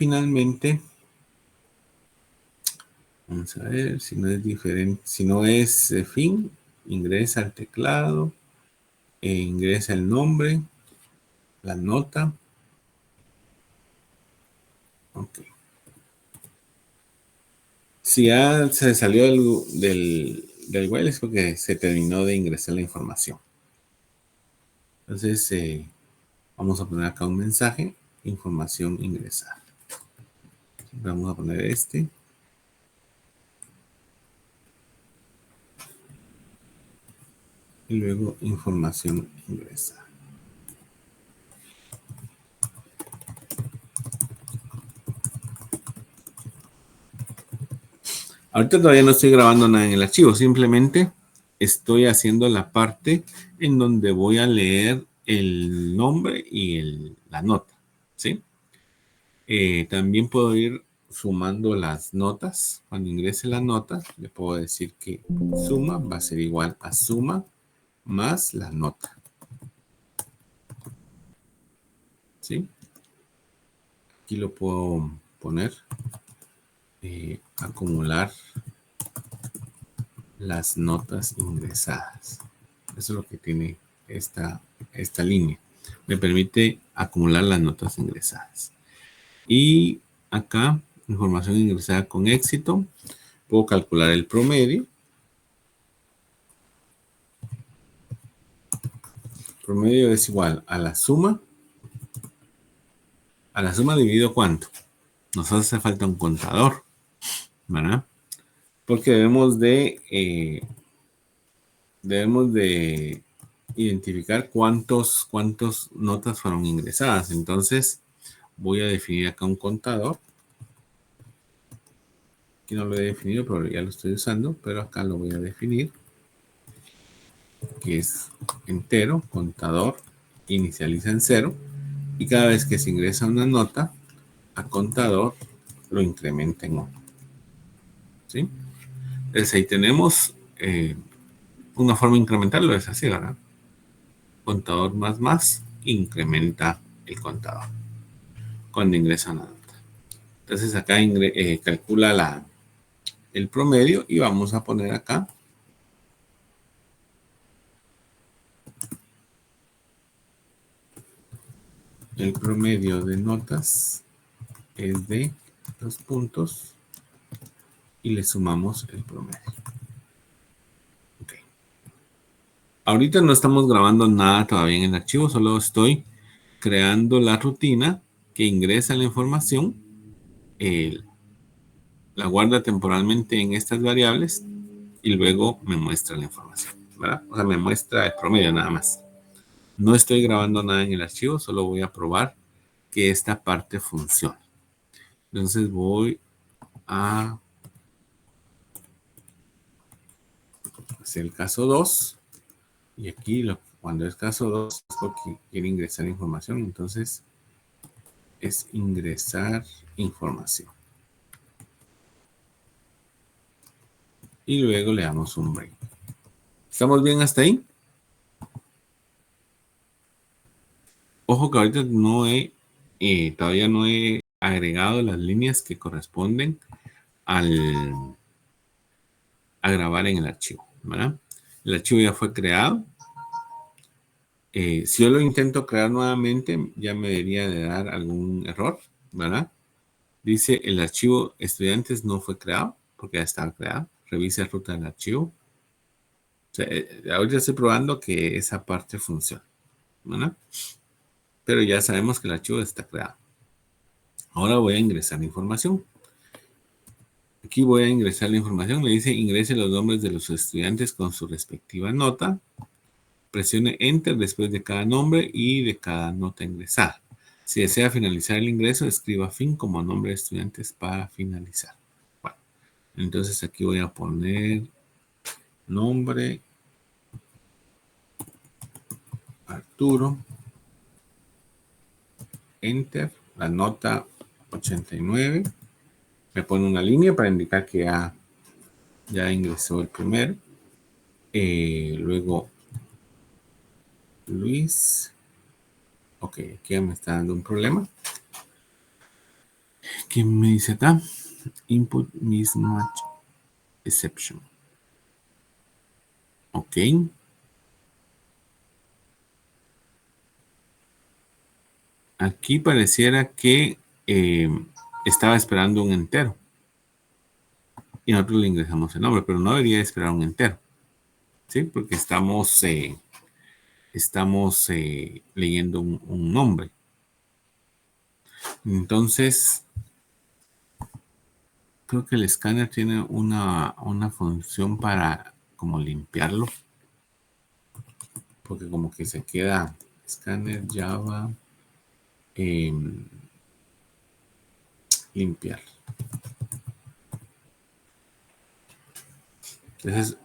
finalmente, vamos a ver si no es diferente, si no es fin, ingresa al teclado, ingresa el nombre, la nota. Ok. Si ya se salió del while es porque se terminó de ingresar la información. Entonces, vamos a poner acá un mensaje, información ingresada. Vamos a poner este. Y luego información ingresada. Ahorita todavía no estoy grabando nada en el archivo, simplemente estoy haciendo la parte en donde voy a leer el nombre y la nota, ¿sí? También puedo ir sumando las notas. Cuando ingrese la nota, le puedo decir que suma va a ser igual a suma más la nota, ¿sí? Aquí lo puedo poner, acumular las notas ingresadas. Eso es lo que tiene esta línea. Me permite acumular las notas ingresadas. Y acá, información ingresada con éxito. Puedo calcular el promedio. El promedio es igual a la suma. A la suma dividido ¿cuánto? Nos hace falta un contador, ¿verdad? Porque debemos de identificar cuántas notas fueron ingresadas. Entonces, voy a definir acá un contador. Aquí no lo he definido, pero ya lo estoy usando. Pero acá lo voy a definir. Que es entero, contador, inicializa en 0. Y cada vez que se ingresa una nota, a contador lo incrementa en 1. ¿Sí? Entonces ahí tenemos una forma de incrementarlo, es así, ¿verdad? Contador más, incrementa el contador cuando ingresa una nota. Entonces acá calcula el promedio y vamos a poner acá el promedio de notas es de 2 puntos y le sumamos el promedio. Okay. Ahorita no estamos grabando nada todavía en el archivo, solo estoy creando la rutina que ingresa la información, la guarda temporalmente en estas variables y luego me muestra la información, ¿verdad? O sea, me muestra el promedio nada más. No estoy grabando nada en el archivo, solo voy a probar que esta parte funcione. Entonces voy a hacer el caso 2 y aquí cuando es caso 2 es porque quiere ingresar información, entonces es ingresar información. Y luego le damos un break. ¿Estamos bien hasta ahí? Ojo que ahorita todavía no he agregado las líneas que corresponden a grabar en el archivo, ¿verdad? El archivo ya fue creado. Si yo lo intento crear nuevamente, ya me debería de dar algún error, ¿verdad? Dice el archivo estudiantes no fue creado, porque ya estaba creado. Revise la ruta del archivo. O sea, ahorita estoy probando que esa parte funciona, ¿verdad? Pero ya sabemos que el archivo está creado. Ahora voy a ingresar la información. Aquí voy a ingresar la información. Me dice ingrese los nombres de los estudiantes con su respectiva nota. Presione Enter después de cada nombre y de cada nota ingresada. Si desea finalizar el ingreso, escriba fin como nombre de estudiantes para finalizar. Bueno, entonces aquí voy a poner nombre Arturo. Enter. La nota 89. Me pone una línea para indicar que ya ingresó el primero. Luego Luis. Ok, aquí ya me está dando un problema. ¿Qué me dice acá? Input mismatch exception. Ok. Aquí pareciera que estaba esperando un entero. Y nosotros le ingresamos el nombre, pero no debería esperar un entero. ¿Sí? Porque estamos leyendo un nombre. Entonces, creo que el escáner tiene una función para como limpiarlo. Porque como que se queda escáner Java limpiar. Entonces,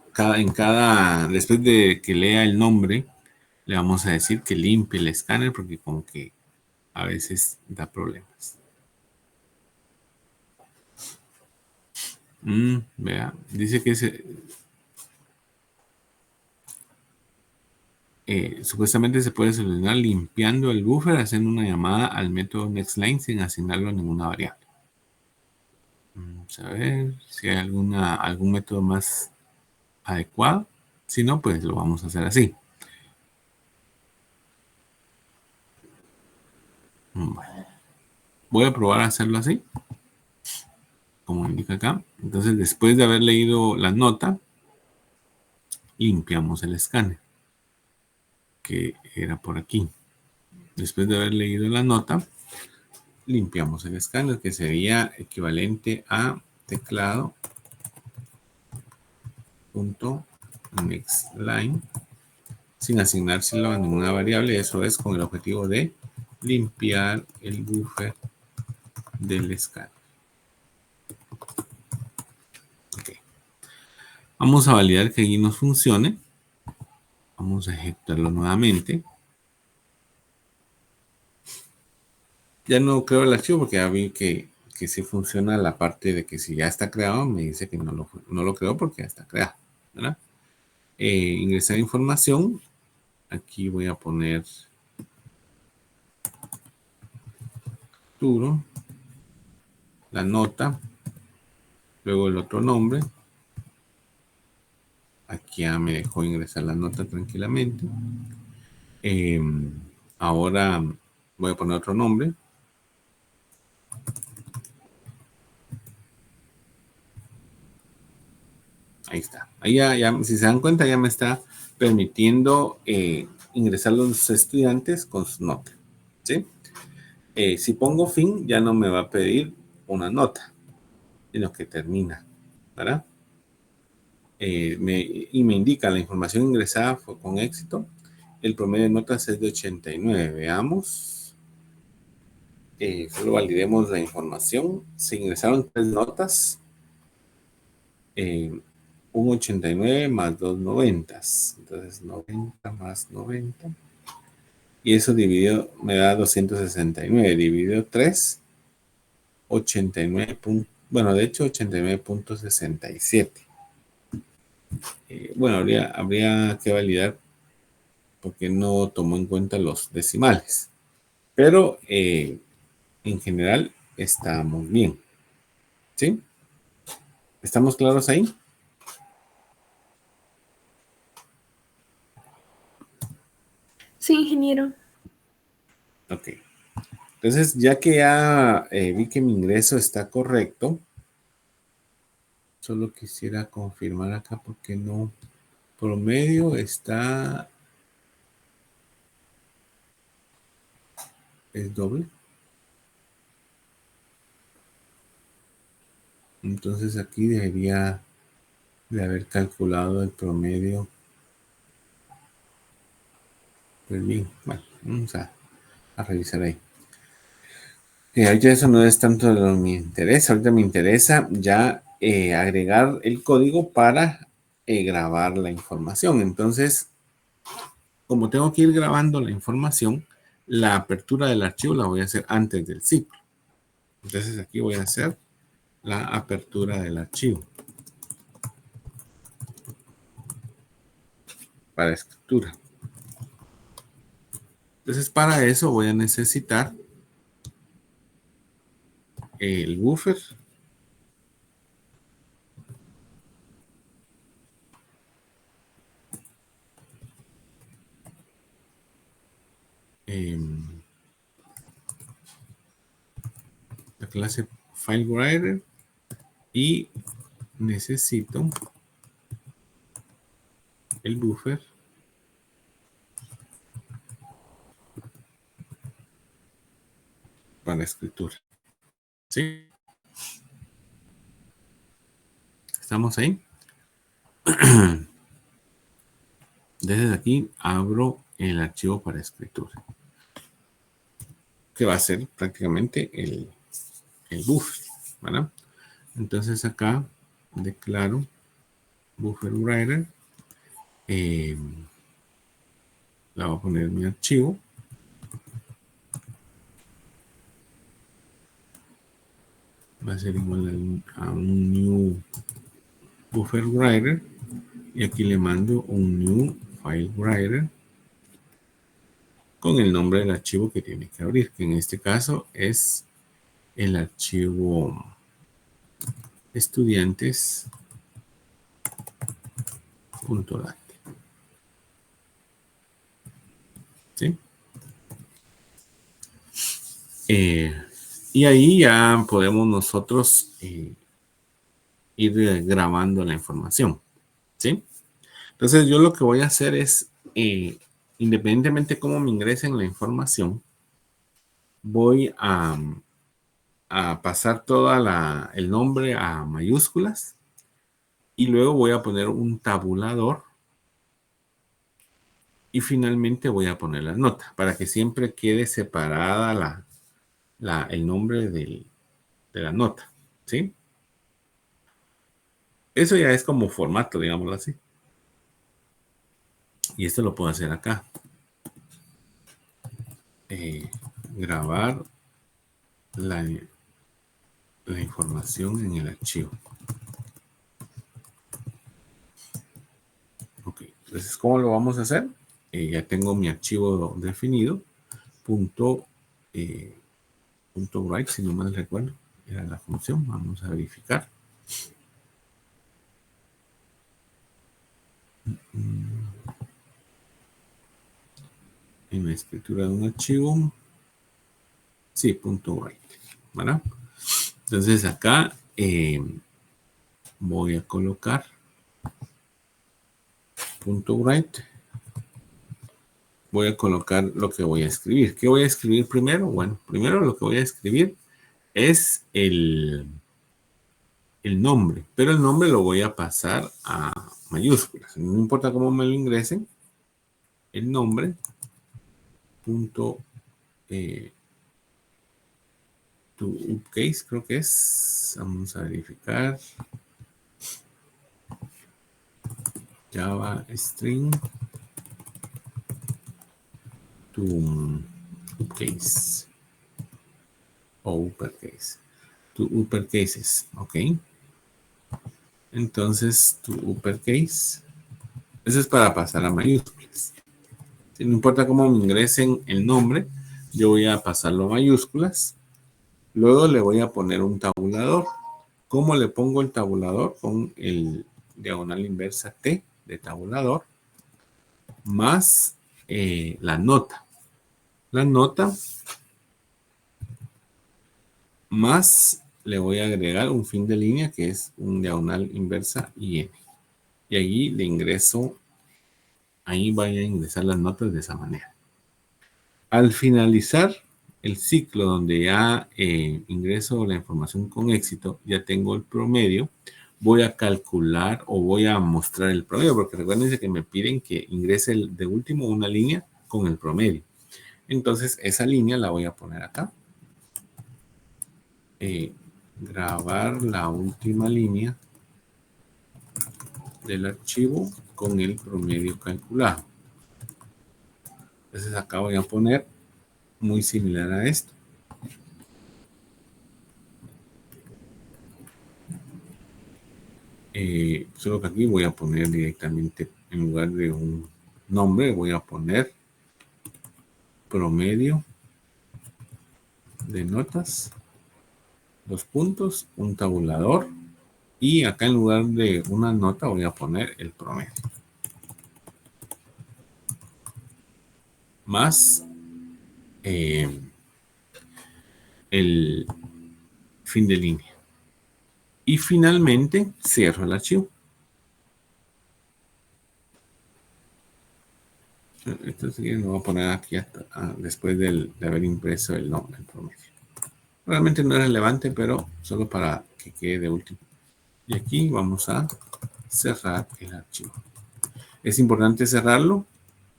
después de que lea el nombre, le vamos a decir que limpie el escáner porque como que a veces da problemas. Vea, dice que supuestamente se puede solucionar limpiando el buffer haciendo una llamada al método nextLine sin asignarlo a ninguna variable. Vamos a ver si hay algún método más adecuado. Si no, pues lo vamos a hacer así. Bueno, voy a probar a hacerlo así, como indica acá. Entonces, después de haber leído la nota, limpiamos el escáner, que era por aquí. Después de haber leído la nota, limpiamos el escáner, que sería equivalente a teclado.nextLine sin asignárselo a ninguna variable. Eso es con el objetivo de limpiar el buffer del escáner. Okay. Vamos a validar que allí nos funcione. Vamos a ejecutarlo nuevamente. Ya no creo el archivo porque ya vi que sí funciona la parte de que si ya está creado, me dice que no lo creo porque ya está creado, ¿verdad? Ingresar información. Aquí voy a poner Arturo, la nota, luego el otro nombre. Aquí ya me dejó ingresar la nota tranquilamente. Ahora voy a poner otro nombre. Ahí está. Ahí ya, si se dan cuenta, ya me está permitiendo ingresar los estudiantes con su nota. ¿Sí? Si pongo fin, ya no me va a pedir una nota, sino que termina, ¿verdad? Y me indica la información ingresada fue con éxito. El promedio de notas es de 89. Veamos. Solo validemos la información. Se ingresaron 3 notas. Un 89 más 2 90. Entonces 90 más 90. Y eso dividido me da 269. Dividido 3, 89. Bueno, de hecho 89.67. Bueno, habría que validar porque no tomó en cuenta los decimales. Pero en general estamos bien. ¿Sí? ¿Estamos claros ahí? Sí, ingeniero. Ok. Entonces, ya que ya vi que mi ingreso está correcto, solo quisiera confirmar acá porque no. Promedio está. Es doble. Entonces aquí debería de haber calculado el promedio. Pues bien, bueno, vamos a revisar ahí. Ahorita eso no es tanto de lo que me interesa. Ahorita me interesa ya agregar el código para grabar la información. Entonces, como tengo que ir grabando la información, la apertura del archivo la voy a hacer antes del ciclo. Entonces aquí voy a hacer la apertura del archivo para escritura. Entonces para eso voy a necesitar el buffer. La clase FileWriter y necesito el buffer para escritura. ¿Sí? ¿Estamos ahí? Desde aquí abro el archivo para escritura, que va a ser prácticamente el buffer, ¿verdad? Entonces acá declaro buffer writer, le voy a poner mi archivo, va a ser igual a un new buffer writer, y aquí le mando un new file writer con el nombre del archivo que tiene que abrir, que en este caso es el archivo estudiantes.dat. ¿Sí? Y ahí ya podemos nosotros ir grabando la información. ¿Sí? Entonces yo lo que voy a hacer es, independientemente de cómo me ingresen la información, voy a pasar el nombre a mayúsculas y luego voy a poner un tabulador y finalmente voy a poner las notas para que siempre quede separada el nombre de la nota, ¿sí? Eso ya es como formato, digámoslo así. Y esto lo puedo hacer acá. Grabar la información en el archivo. Ok, entonces, ¿cómo lo vamos a hacer? Ya tengo mi archivo definido, .write, si no mal recuerdo, era la función. Vamos a verificar. En la escritura de un archivo, sí, .write, ¿verdad? Entonces acá voy a colocar .write. Voy a colocar lo que voy a escribir. ¿Qué voy a escribir primero? Bueno, primero lo que voy a escribir es el nombre, pero el nombre lo voy a pasar a mayúsculas. No importa cómo me lo ingresen, el nombre punto to upcase, creo que es. Vamos a verificar. Java string to upcase o uppercase. To uppercases, ok. Entonces, to uppercase. Eso es para pasar a mayúsculas. No importa cómo me ingresen el nombre, yo voy a pasarlo a mayúsculas. Luego le voy a poner un tabulador. ¿Cómo le pongo el tabulador? Con el diagonal inversa T de tabulador más la nota. La nota más le voy a agregar un fin de línea que es un diagonal inversa IN. Y allí le ingreso, ahí voy a ingresar las notas de esa manera. Al finalizar el ciclo donde ya ingreso la información con éxito, ya tengo el promedio, voy a calcular o voy a mostrar el promedio, porque recuerden que me piden que ingrese de último una línea con el promedio. Entonces esa línea la voy a poner acá. Grabar la última línea del archivo con el promedio calculado. Entonces acá voy a poner muy similar a esto. Solo que aquí voy a poner directamente, en lugar de un nombre, voy a poner promedio de notas dos puntos, un tabulador, y acá en lugar de una nota voy a poner el promedio. Más el fin de línea. Y finalmente cierro el archivo. Entonces lo voy a poner aquí después de haber impreso el nombre, el promedio. Realmente no es relevante, pero solo para que quede de último. Y aquí vamos a cerrar el archivo. Es importante cerrarlo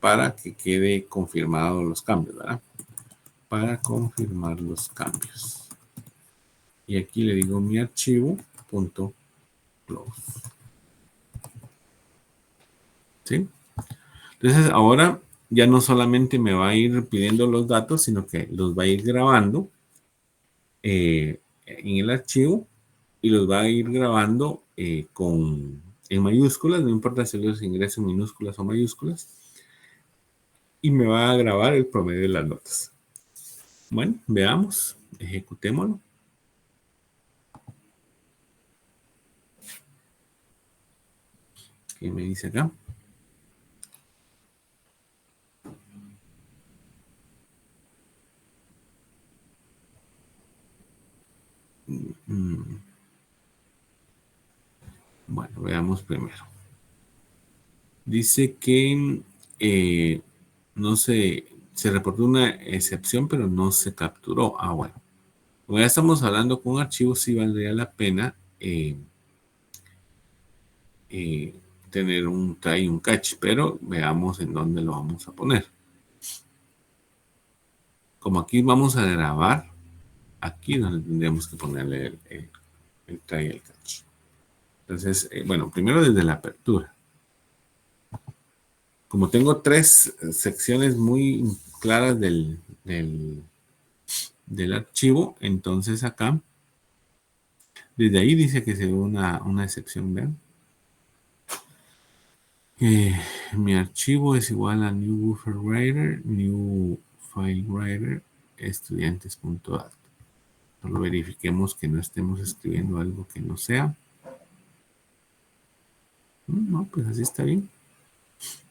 para que quede confirmado los cambios, ¿verdad? Para confirmar los cambios. Y aquí le digo mi archivo.close. ¿Sí? Entonces ahora ya no solamente me va a ir pidiendo los datos, sino que los va a ir grabando en el archivo y los va a ir grabando en mayúsculas, no importa si los ingreso en minúsculas o mayúsculas, y me va a grabar el promedio de las notas. Bueno, veamos, ejecutémoslo. ¿Qué me dice acá? Bueno, veamos primero. Dice que no se reportó una excepción, pero no se capturó. Ah, bueno. Como ya estamos hablando con archivos, sí valdría la pena tener un try y un catch, pero veamos en dónde lo vamos a poner. Como aquí vamos a grabar, aquí es donde tendríamos que ponerle el try y el catch. Entonces, bueno, primero desde la apertura. Como tengo tres secciones muy claras del archivo, entonces acá, desde ahí dice que se ve una excepción, ¿vean? Mi archivo es igual a new buffer writer, new file writer, estudiantes.dat. Solo verifiquemos que no estemos escribiendo algo que no sea. No, pues así está bien.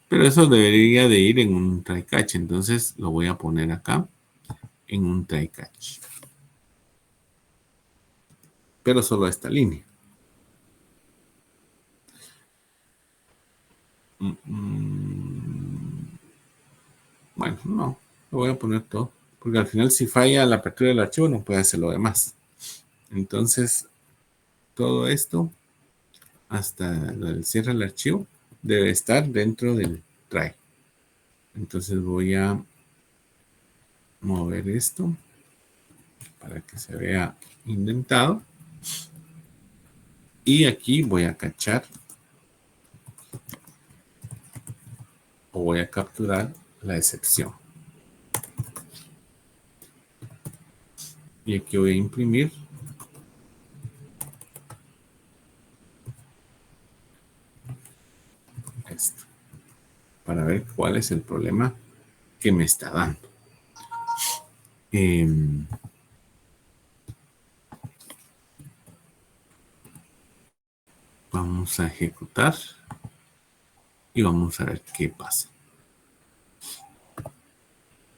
Pero eso debería de ir en un try catch, entonces lo voy a poner acá en un try catch. Pero solo esta línea. Bueno, no, lo voy a poner todo. Porque al final si falla la apertura del archivo no puede hacer lo demás. Entonces, todo esto, hasta el cierre del archivo, debe estar dentro del try. Entonces voy a mover esto para que se vea indentado. Y aquí voy a cachar o voy a capturar la excepción. Y aquí voy a imprimir esto para ver cuál es el problema que me está dando. Vamos a ejecutar y vamos a ver qué pasa.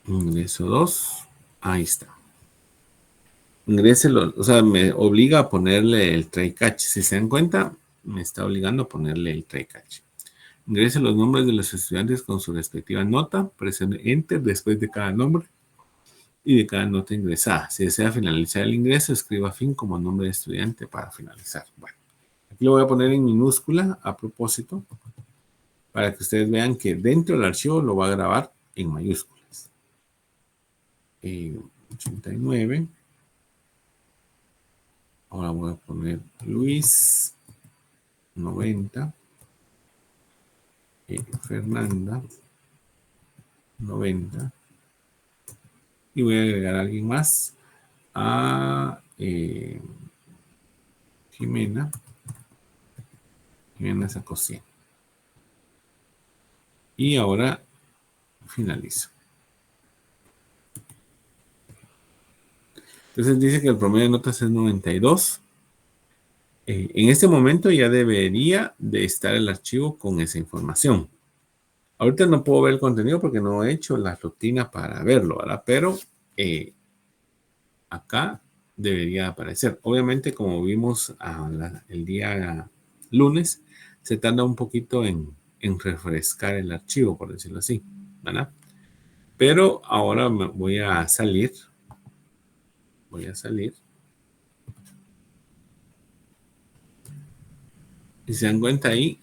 Ingreso 2. Ahí está. Ingréselo, o sea, me obliga a ponerle el try catch. Si se dan cuenta, me está obligando a ponerle el try catch. Ingrese los nombres de los estudiantes con su respectiva nota. Presione Enter después de cada nombre y de cada nota ingresada. Si desea finalizar el ingreso, escriba fin como nombre de estudiante para finalizar. Bueno, aquí lo voy a poner en minúscula a propósito para que ustedes vean que dentro del archivo lo va a grabar en mayúsculas. 89. Ahora voy a poner Luis 90. Fernanda 90. Y voy a agregar a alguien más. A Jimena. Jimena sacó 100. Y ahora finalizo. Entonces dice que el promedio de notas es 92. En este momento ya debería de estar el archivo con esa información. Ahorita no puedo ver el contenido porque no he hecho la rutina para verlo, ¿verdad? Pero acá debería aparecer. Obviamente, como vimos el día lunes, se tarda un poquito en refrescar el archivo, por decirlo así, ¿verdad? Pero ahora voy a salir. Voy a salir. Y se dan cuenta ahí.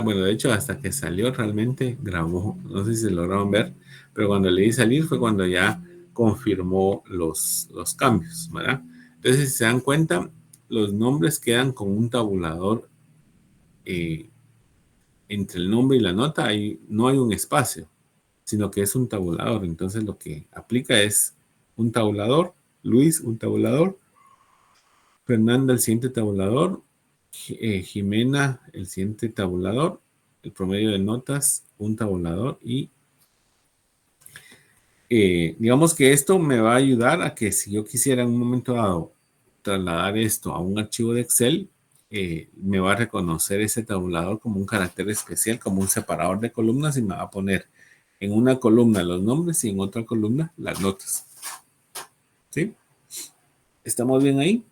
Bueno, de hecho, hasta que salió realmente grabó. No sé si se lograron ver, pero cuando le di salir fue cuando ya confirmó los cambios, ¿verdad? Entonces, si se dan cuenta, los nombres quedan con un tabulador entre el nombre y la nota. No hay un espacio, sino que es un tabulador. Entonces, lo que aplica es un tabulador, Luis, un tabulador, Fernanda, el siguiente tabulador, Jimena, el siguiente tabulador, el promedio de notas, un tabulador y digamos que esto me va a ayudar a que si yo quisiera en un momento dado trasladar esto a un archivo de Excel, me va a reconocer ese tabulador como un carácter especial, como un separador de columnas y me va a poner en una columna los nombres y en otra columna las notas. ¿Sí? ¿Estamos bien ahí?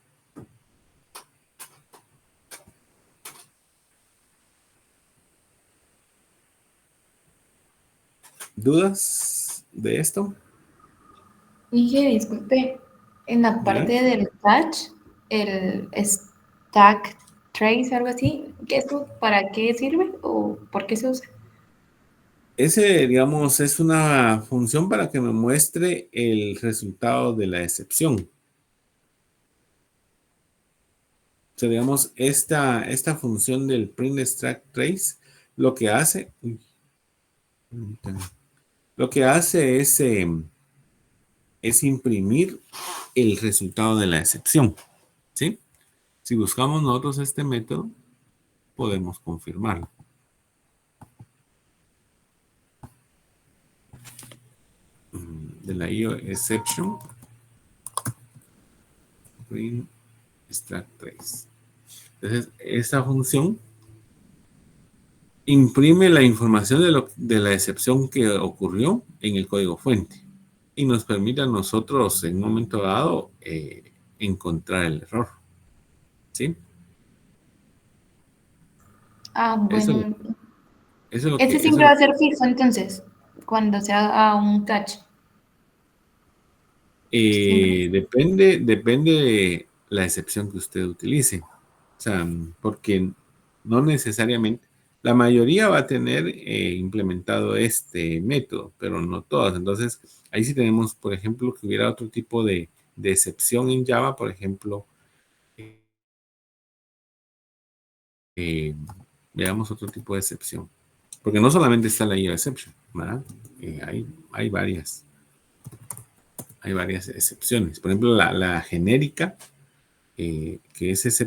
¿Dudas de esto? Dije, disculpe, en la ¿Ya? parte del touch, el stack trace, algo así, ¿eso para qué sirve o por qué se usa? Ese, digamos, es una función para que me muestre el resultado de la excepción. O sea, digamos, esta función del print extract trace lo que hace, lo que hace es imprimir el resultado de la excepción. ¿Sí? Si buscamos nosotros este método, podemos confirmarlo. De la IO exception, print extract trace. Entonces, esta función imprime la información de la excepción que ocurrió en el código fuente y nos permite a nosotros en un momento dado encontrar el error. ¿Sí? Ah, Eso, bueno, eso es lo que, ese eso es siempre lo va a que ser fijo entonces, cuando se haga un touch, siempre. depende de la excepción que usted utilice. O sea, porque no necesariamente, la mayoría va a tener implementado este método, pero no todas. Entonces, ahí sí tenemos, por ejemplo, que hubiera otro tipo de excepción en Java, por ejemplo, eh, veamos otro tipo de excepción. Porque no solamente está la IO exception, ¿verdad? Hay varias excepciones. Por ejemplo, la genérica, que es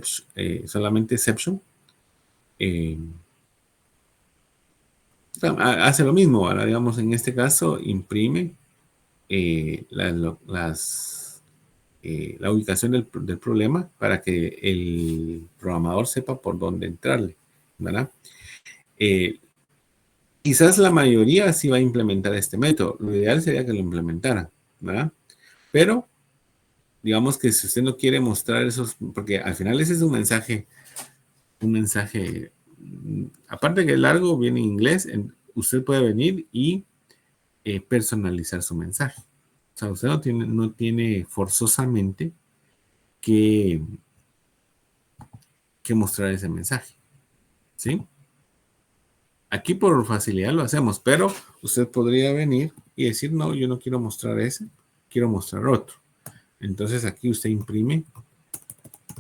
solamente exception, eh, hace lo mismo, ¿verdad? Digamos, en este caso, imprime la ubicación del problema para que el programador sepa por dónde entrarle, ¿verdad? Eh, Quizás la mayoría sí va a implementar este método. Lo ideal sería que lo implementara, ¿verdad? Pero digamos que si usted no quiere mostrar esos, porque al final ese es un mensaje, aparte que es largo, viene en inglés, usted puede venir y personalizar su mensaje. O sea, usted no tiene forzosamente que, que mostrar ese mensaje, ¿sí? Aquí por facilidad lo hacemos, pero usted podría venir y decir, no, yo no quiero mostrar ese, quiero mostrar otro. Entonces aquí usted imprime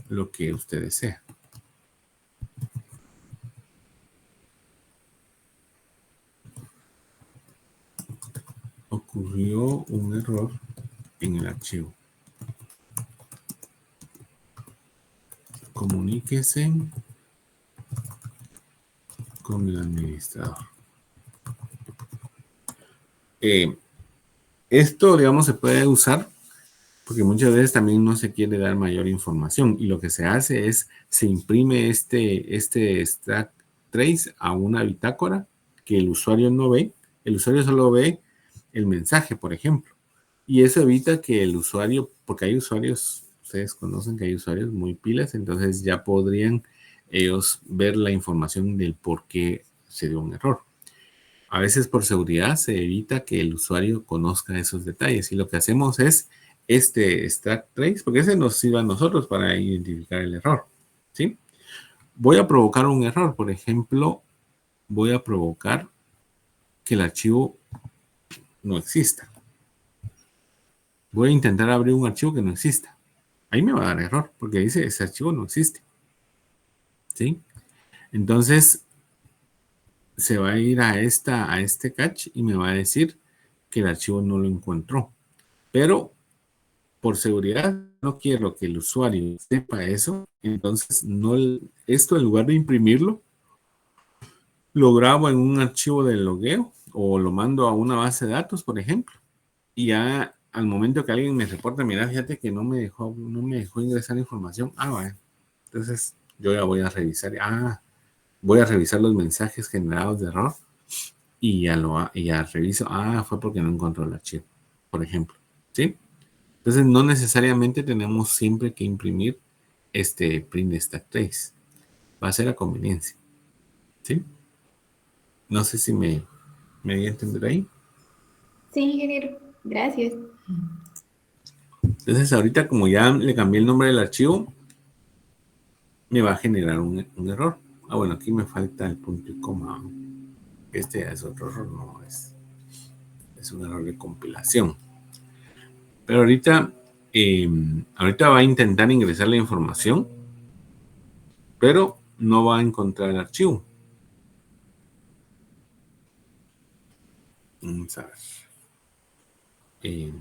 lo que usted desea. Ocurrió un error en el archivo. Comuníquese con el administrador. Esto, digamos, se puede usar porque muchas veces también no se quiere dar mayor información y lo que se hace es, se imprime este stack trace a una bitácora que el usuario no ve, el usuario solo ve el mensaje, por ejemplo, y eso evita que el usuario, porque hay usuarios, ustedes conocen que hay usuarios muy pilas, entonces ya podrían ellos ver la información del por qué se dio un error. A veces por seguridad se evita que el usuario conozca esos detalles y lo que hacemos es este stack trace, porque ese nos sirve a nosotros para identificar el error, ¿sí? Voy a provocar un error, por ejemplo, voy a provocar que el archivo no exista. Voy a intentar abrir un archivo que no exista. Ahí me va a dar error, porque dice ese archivo no existe, ¿sí? Entonces se va a ir a este cache y me va a decir que el archivo no lo encontró. Pero por seguridad no quiero que el usuario sepa eso, entonces no, esto en lugar de imprimirlo, lo grabo en un archivo de logueo o lo mando a una base de datos, por ejemplo, y ya al momento que alguien me reporte, mira, fíjate que no me dejó ingresar información, bueno, entonces yo ya voy a revisar, voy a revisar los mensajes generados de error y ya reviso, fue porque no encontró el archivo, por ejemplo, ¿sí? Entonces, no necesariamente tenemos siempre que imprimir este print stack trace. Va a ser a conveniencia. ¿Sí? No sé si me di a entender ahí. Sí, ingeniero, gracias. Entonces, ahorita como ya le cambié el nombre del archivo, me va a generar un error. Bueno, aquí me falta el punto y coma. Este es otro error, no es un error de compilación. Pero ahorita va a intentar ingresar la información, pero no va a encontrar el archivo. Vamos a ver.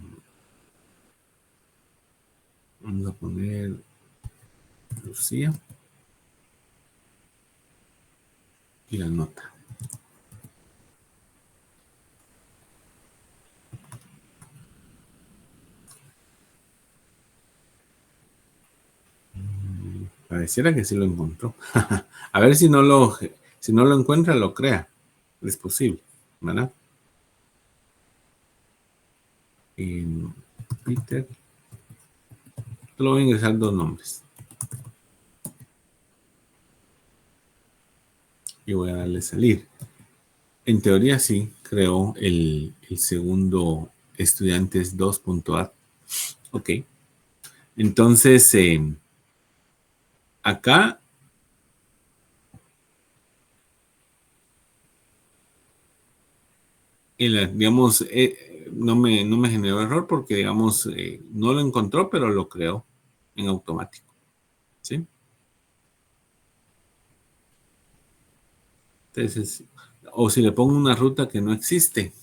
Vamos a poner Lucía y la nota. Pareciera que sí lo encontró. A ver si no lo encuentra, lo crea. Es posible, ¿verdad? Peter. Solo voy a ingresar 2 nombres. Y voy a darle salir. En teoría sí, creó el segundo estudiantes 2.a. Ok. Entonces, acá digamos, no me generó error porque, digamos, no lo encontró, pero lo creó en automático. ¿Sí? Entonces, o si le pongo una ruta que no existe,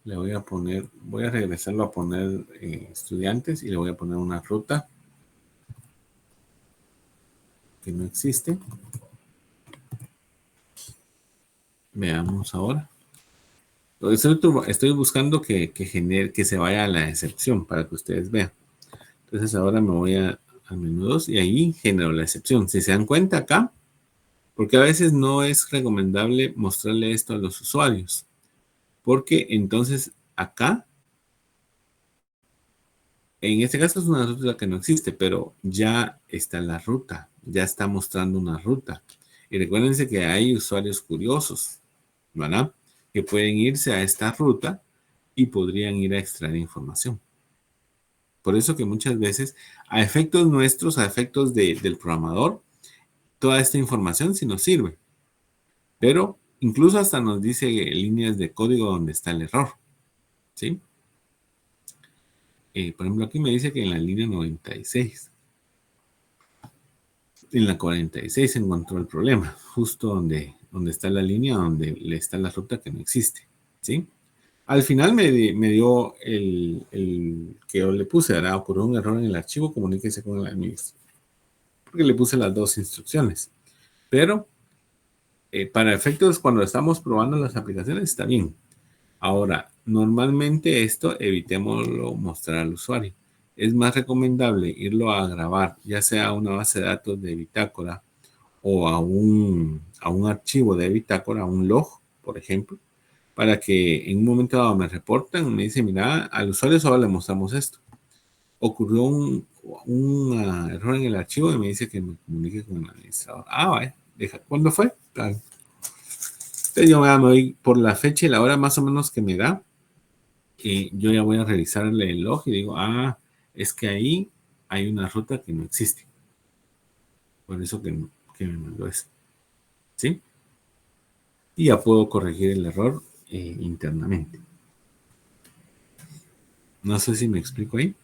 le voy a regresarlo a poner estudiantes y le voy a poner una ruta que no existe. Veamos ahora. Estoy buscando que se vaya a la excepción para que ustedes vean. Entonces ahora me voy al menú 2 y ahí genero la excepción. Si se dan cuenta acá, porque a veces no es recomendable mostrarle esto a los usuarios, porque entonces acá, en este caso es una ruta que no existe, pero ya está la ruta, ya está mostrando una ruta. Y recuérdense que hay usuarios curiosos, ¿verdad? Que pueden irse a esta ruta y podrían ir a extraer información. Por eso que muchas veces, a efectos nuestros, a efectos del programador, toda esta información sí nos sirve. Pero incluso hasta nos dice líneas de código donde está el error. ¿Sí? Por ejemplo, aquí me dice que en la línea 96. En la 46 se encontró el problema, justo donde está la línea, donde le está la ruta que no existe. ¿Sí? Al final me dio el que yo le puse, ocurrió un error en el archivo, comuníquese con el administrador. Porque le puse las 2 instrucciones. Pero para efectos, cuando estamos probando las aplicaciones, está bien. Ahora, normalmente esto evitémoslo mostrar al usuario. Es más recomendable irlo a grabar, ya sea a una base de datos de bitácora o a un archivo de bitácora, a un log, por ejemplo, para que en un momento dado me reportan, me dicen, mira, al usuario solo le mostramos esto. Ocurrió un error en el archivo y me dice que me comunique con el administrador. Ah, vaya, ¿cuándo fue? Claro. Entonces yo me voy por la fecha y la hora más o menos que me da. Yo ya voy a revisar el log y digo, ah, es que ahí hay una ruta que no existe. Por eso que me mandó eso. ¿Sí? Y ya puedo corregir el error internamente. No sé si me explico ahí.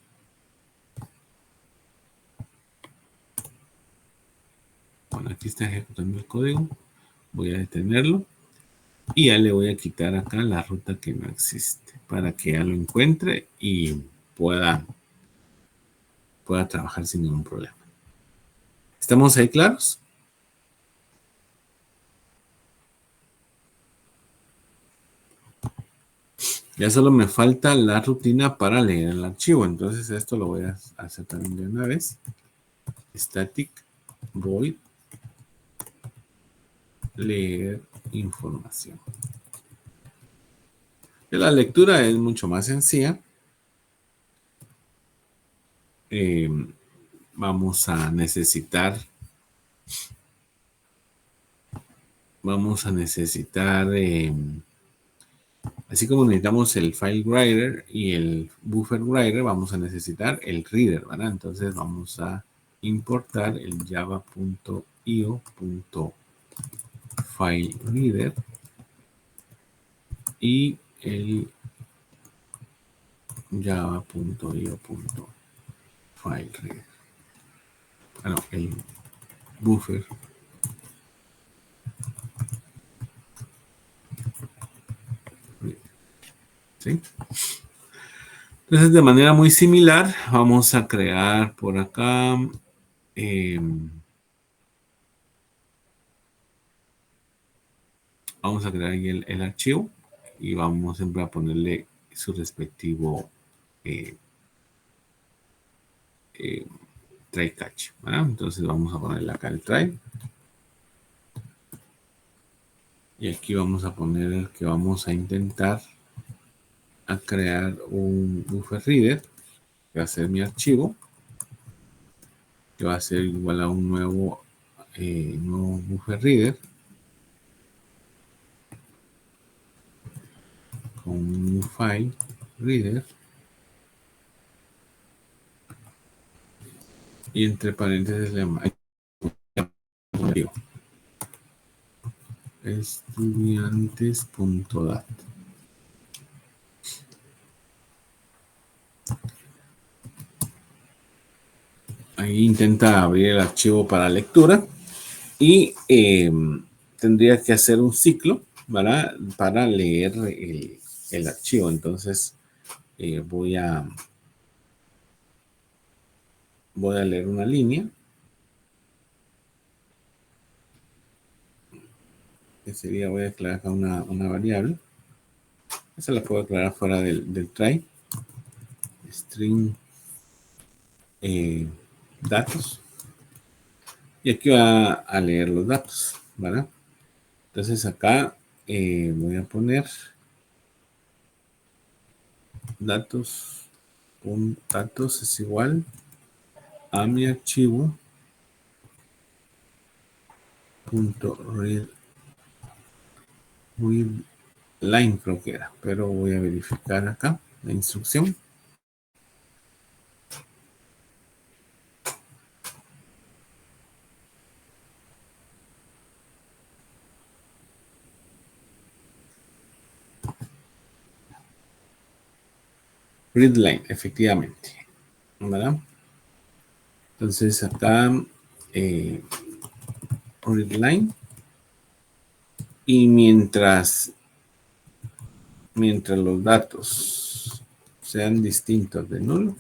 Bueno, aquí está ejecutando el código. Voy a detenerlo. Y ya le voy a quitar acá la ruta que no existe. Para que ya lo encuentre y pueda, pueda trabajar sin ningún problema. ¿Estamos ahí claros? Ya solo me falta la rutina para leer el archivo. Entonces esto lo voy a hacer también de una vez. Static void leer información. La lectura es mucho más sencilla. Vamos a necesitar así como necesitamos el file writer y el buffer writer, vamos a necesitar el reader, ¿verdad? Entonces vamos a importar el java.io.filereader y el java.io.filereader. Bueno, el buffer. ¿Sí? Entonces, de manera muy similar, vamos a crear por acá vamos a crear ahí el archivo y vamos siempre a ponerle su respectivo try catch, ¿verdad? Entonces vamos a ponerle acá el try y aquí vamos a poner que vamos a intentar a crear un buffer reader que va a ser mi archivo, que va a ser igual a un nuevo buffer reader con un file reader y entre paréntesis le estudiantes.dat. Ahí intenta abrir el archivo para lectura y tendría que hacer un ciclo, ¿verdad? Para leer el archivo. Entonces voy a leer una línea que sería, voy a declarar acá una variable. Esa la puedo declarar fuera del try. String datos. Y aquí va a leer los datos, ¿verdad? Entonces acá voy a poner datos, datos es igual a mi archivo .read line creo que era, pero voy a verificar acá la instrucción. Readline, efectivamente, ¿verdad? Entonces acá readline y mientras los datos sean distintos de nulo,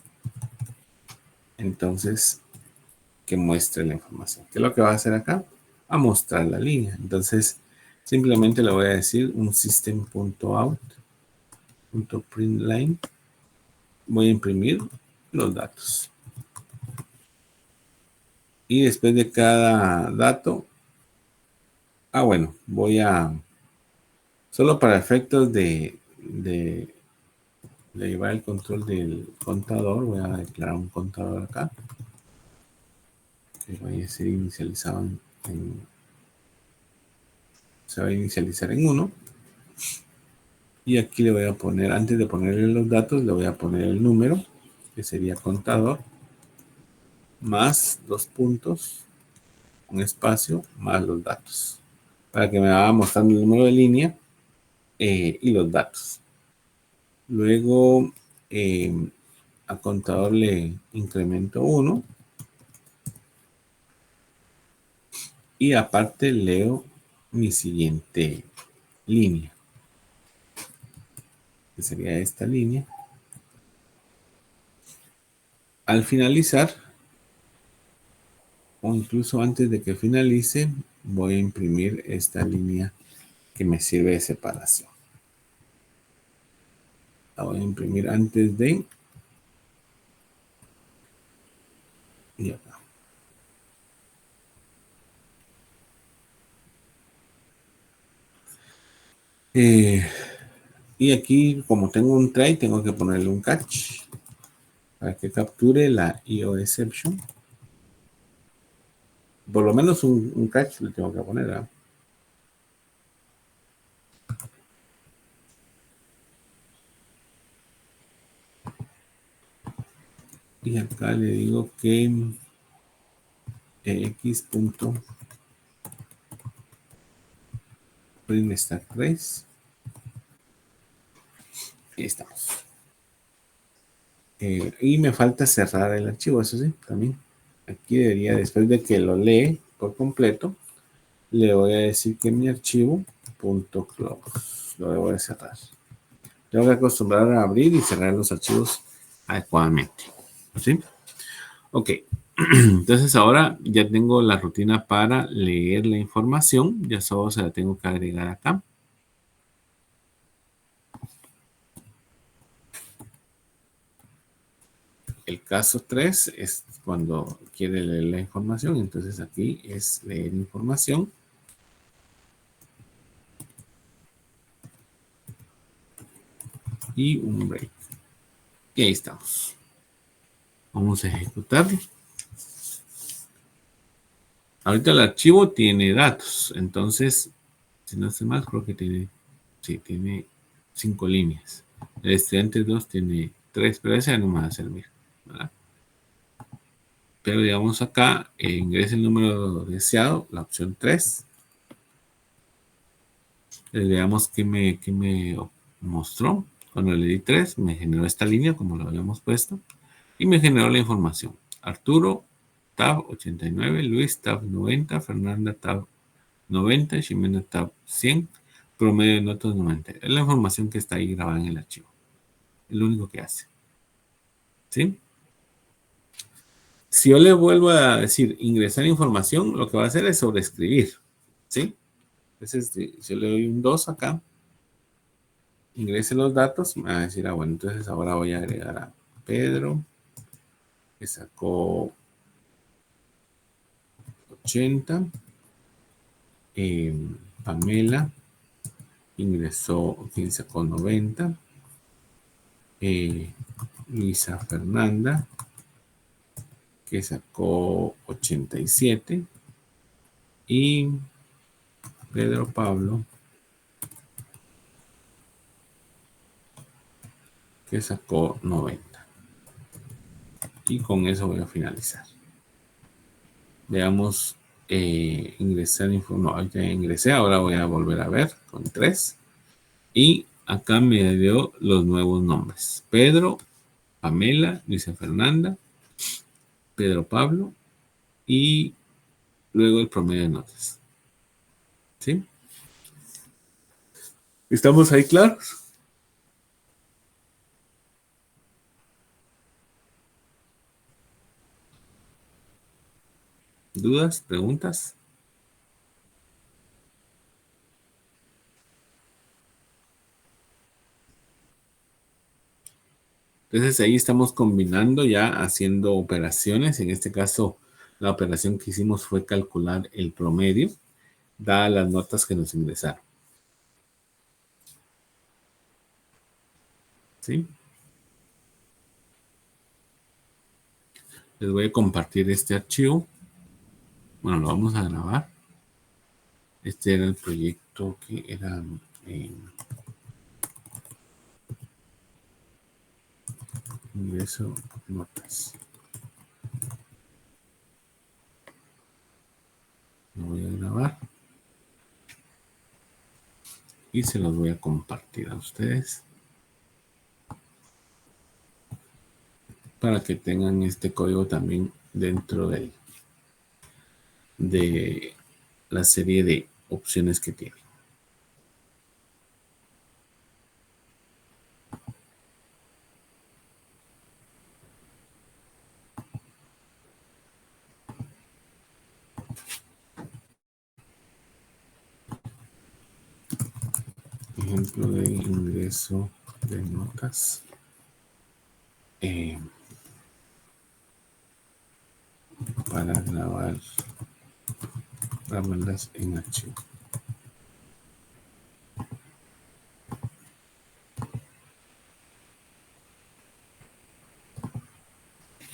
entonces que muestre la información. ¿Qué es lo que va a hacer acá? A mostrar la línea. Entonces simplemente le voy a decir un system.out punto println, voy a imprimir los datos. Y después de cada dato, bueno, voy a, solo para efectos de llevar el control del contador, voy a declarar un contador acá, que vaya a ser inicializado se va a inicializar en 1. Y aquí le voy a poner, antes de ponerle los datos, le voy a poner el número, que sería contador, más 2 puntos, un espacio, más los datos, para que me vaya mostrando el número de línea y los datos. Luego a contador le incremento 1 y aparte leo mi siguiente línea, que sería esta línea. Al finalizar, o incluso antes de que finalice, voy a imprimir esta línea que me sirve de separación. La voy a imprimir antes de y acá. Y aquí, como tengo un try, tengo que ponerle un catch para que capture la IO exception. Por lo menos un catch le tengo que poner, ¿verdad? Y acá le digo que x.print stack trace. Ahí estamos. Y me falta cerrar el archivo, eso sí, también. Aquí debería, después de que lo lee por completo, le voy a decir que mi archivo .close lo debo de cerrar. Tengo que acostumbrar a abrir y cerrar los archivos adecuadamente. ¿Sí? Ok. Entonces ahora ya tengo la rutina para leer la información. Ya solo se la tengo que agregar acá. El caso 3 es cuando quiere leer la información. Entonces aquí es leer información. Y un break. Y ahí estamos. Vamos a ejecutarlo. Ahorita el archivo tiene datos. Entonces, si no estoy mal, creo que tiene 5 líneas. El estudiante 2 tiene 3, pero ese no me va a servir, ¿verdad? Pero digamos acá, ingrese el número deseado, la opción 3. Veamos qué me mostró. Cuando le di 3, me generó esta línea, como lo habíamos puesto, y me generó la información. Arturo, tab 89, Luis, tab 90, Fernanda, tab 90, Ximena, tab 100, promedio de notas 90. Es la información que está ahí grabada en el archivo. Es lo único que hace. ¿Sí? Si yo le vuelvo a decir ingresar información, lo que va a hacer es sobreescribir. ¿Sí? Entonces, si yo le doy un 2 acá, ingrese los datos, me va a decir, bueno, entonces ahora voy a agregar a Pedro, que sacó 80, Pamela, ingresó, quien sacó 90, Luisa Fernanda, que sacó 87, y Pedro Pablo, que sacó 90. Y con eso voy a finalizar. Veamos, ingresar no, ya ingresé, ahora voy a volver a ver con 3. Y acá me dio los nuevos nombres. Pedro, Pamela, Luisa Fernanda, Pedro Pablo y luego el promedio de notas. ¿Sí? ¿Estamos ahí claros? ¿Dudas? ¿Preguntas? Entonces ahí estamos combinando ya haciendo operaciones. En este caso, la operación que hicimos fue calcular el promedio, dadas las notas que nos ingresaron. ¿Sí? Les voy a compartir este archivo. Bueno, lo vamos a grabar. Este era el proyecto que era ingreso notas. Lo voy a grabar y se los voy a compartir a ustedes para que tengan este código también dentro de la serie de opciones que tiene. Ejemplo de ingreso de notas. Para grabarlas en archivo.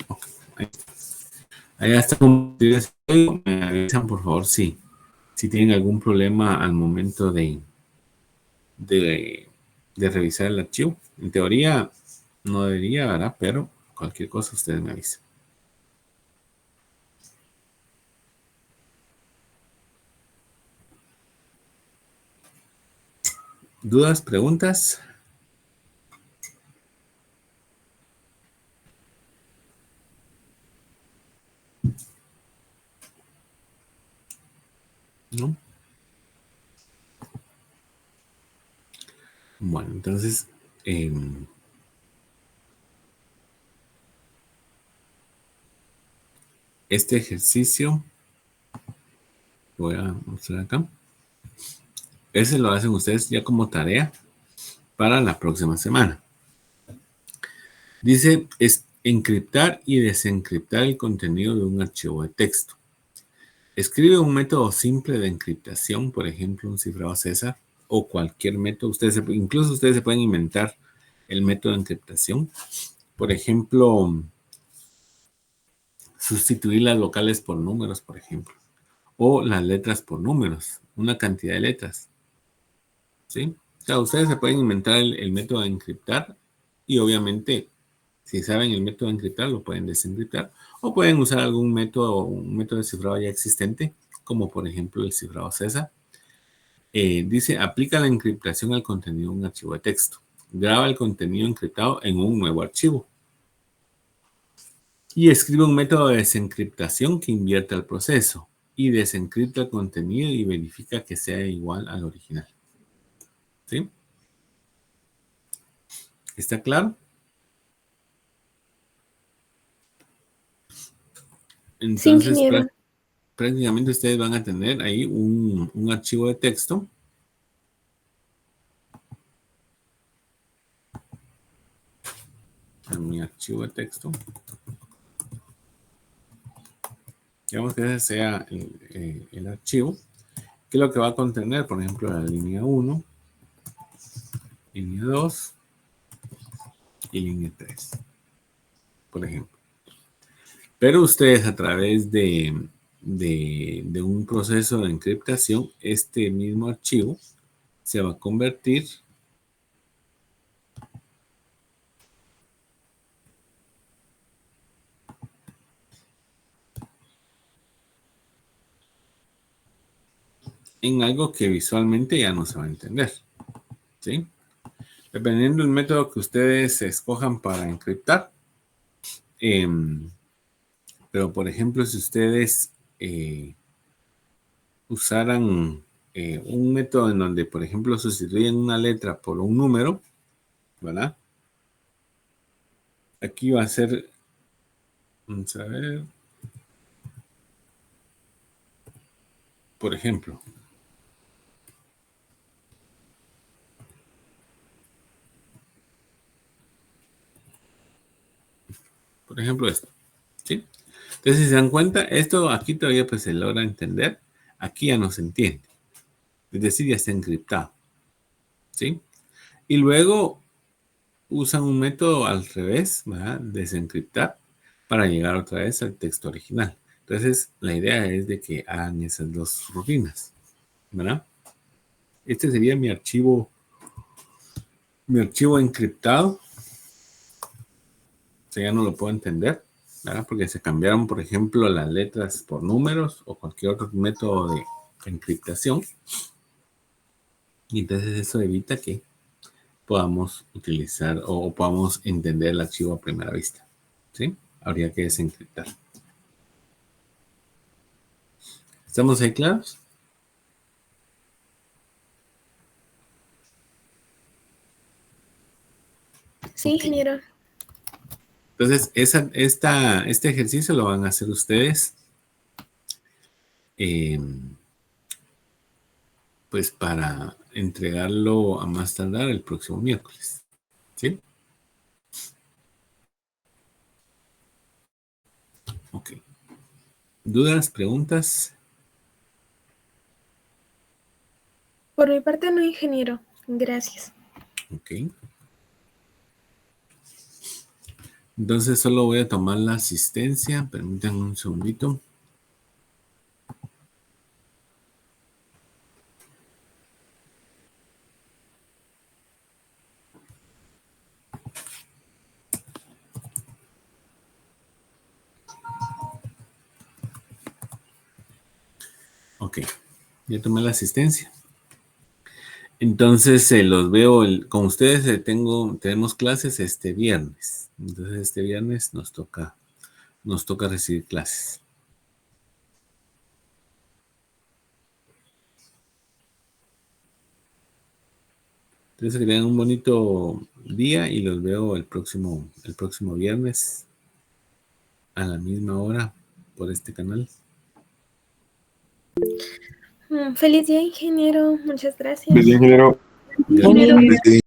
Okay, ahí está. Ahí está compartido ese código. Me avisan por favor si tienen algún problema al momento de revisar el archivo. En teoría no debería, ¿verdad? Pero cualquier cosa ustedes me avisan. ¿Dudas, preguntas? ¿No? Bueno, entonces este ejercicio voy a mostrar acá. Ese lo hacen ustedes ya como tarea para la próxima semana. Dice, es encriptar y desencriptar el contenido de un archivo de texto. Escribe un método simple de encriptación, por ejemplo, un cifrado César o cualquier método. Incluso ustedes se pueden inventar el método de encriptación. Por ejemplo, sustituir las vocales por números, por ejemplo, o las letras por números, una cantidad de letras. ¿Sí? O sea, ustedes se pueden inventar el método de encriptar y obviamente, si saben el método de encriptar, lo pueden desencriptar o pueden usar un método de cifrado ya existente, como por ejemplo el cifrado César. Dice, aplica la encriptación al contenido de un archivo de texto. Graba el contenido encriptado en un nuevo archivo. Y escribe un método de desencriptación que invierta el proceso y desencripta el contenido y verifica que sea igual al original. ¿Sí? ¿Está claro? Entonces, ingeniero. prácticamente ustedes van a tener ahí un archivo de texto. En mi archivo de texto. Digamos que ese sea el archivo. ¿Qué es lo que va a contener? Por ejemplo, la línea 1, línea 2 y línea 3. Por ejemplo. Pero ustedes a través de un proceso de encriptación, este mismo archivo se va a convertir en algo que visualmente ya no se va a entender. ¿Sí? Dependiendo del método que ustedes escojan para encriptar. Pero, por ejemplo, si ustedes usaran un método en donde, por ejemplo, sustituyen una letra por un número, ¿verdad? Aquí va a ser, vamos a ver, por ejemplo, Por ejemplo, esto. ¿Sí? Entonces, si se dan cuenta, esto aquí todavía pues se logra entender. Aquí ya no se entiende. Es decir, ya está encriptado. ¿Sí? Y luego usan un método al revés, ¿verdad? Desencriptar para llegar otra vez al texto original. Entonces, la idea es de que hagan esas dos rutinas, ¿verdad? Este sería mi archivo encriptado. O sea, ya no lo puedo entender, ¿verdad? Porque se cambiaron, por ejemplo, las letras por números o cualquier otro método de encriptación. Y entonces eso evita que podamos utilizar o podamos entender el archivo a primera vista. ¿Sí? Habría que desencriptar. ¿Estamos ahí claros? Sí, Ok. ingeniero. Entonces, este ejercicio lo van a hacer ustedes pues para entregarlo a más tardar el próximo miércoles. ¿Sí? Ok. ¿Dudas, preguntas? Por mi parte no, ingeniero. Gracias. Ok. Entonces solo voy a tomar la asistencia. Permítanme un segundito. Ok. Ya tomé la asistencia. Entonces los veo con ustedes. Tenemos clases este viernes. Entonces este viernes nos toca recibir clases. Entonces que tengan un bonito día y los veo el próximo viernes a la misma hora por este canal. Feliz día, ingeniero. Muchas gracias. Feliz día, ingeniero. Gracias.